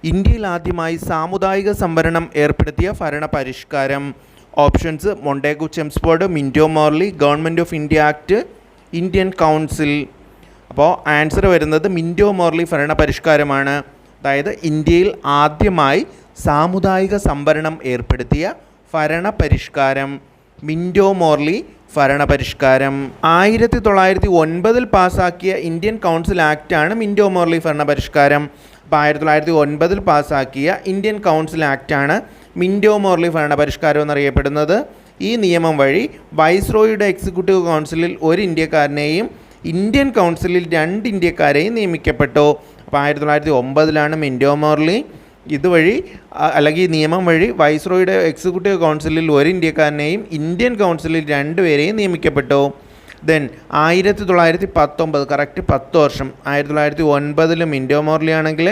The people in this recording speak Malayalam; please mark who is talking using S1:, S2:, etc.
S1: ഇന്ത്യയിൽ ആദ്യമായി സാമുദായിക സംവരണം ഏർപ്പെടുത്തിയ ഭരണപരിഷ്കാരം. Options: Montagu Chelmsford, Minto Morley, government of India act, Indian council. അപ്പോൾ ആൻസർ വരുന്നത് മിൻറ്റോ മോർലി ഭരണപരിഷ്കാരമാണ്. അതായത് ഇന്ത്യയിൽ ആദ്യമായി സാമുദായിക സംവരണം ഏർപ്പെടുത്തിയ ഭരണപരിഷ്കാരം മിൻറ്റോ മോർലി ഭരണപരിഷ്കാരം. 1909 പാസ്സാക്കിയ ഇന്ത്യൻ കൗൺസിൽ ആക്റ്റാണ് മിൻറ്റോ മോർലി ഭരണപരിഷ്കാരം. അപ്പോൾ 1909 പാസ്സാക്കിയ ഇന്ത്യൻ കൗൺസിൽ ആക്റ്റാണ് മിൻറ്റോ മോർലി ഭരണപരിഷ്കാരം എന്നറിയപ്പെടുന്നത്. ഈ നിയമം വഴി വൈസ്രോയിയുടെ എക്സിക്യൂട്ടീവ് കൗൺസിലിൽ ഒരു ഇന്ത്യക്കാരനെയും ഇന്ത്യൻ കൗൺസിലിൽ 2 ഇന്ത്യക്കാരെയും നിയമിക്കപ്പെട്ടു. അപ്പോൾ 1909 മിൻറ്റോ മോർലി. ഇതുവഴി അല്ലെങ്കിൽ ഈ നിയമം വഴി വൈസ്രോയിയുടെ എക്സിക്യൂട്ടീവ് കൗൺസിലിൽ ഒരു ഇന്ത്യക്കാരനെയും ഇന്ത്യൻ കൗൺസിലിൽ 2 പേരെയും നിയമിക്കപ്പെട്ടു. ദെൻ 1919 കറക്റ്റ് 10 വർഷം. 1909 മിൻറ്റോ മോർലി ആണെങ്കിൽ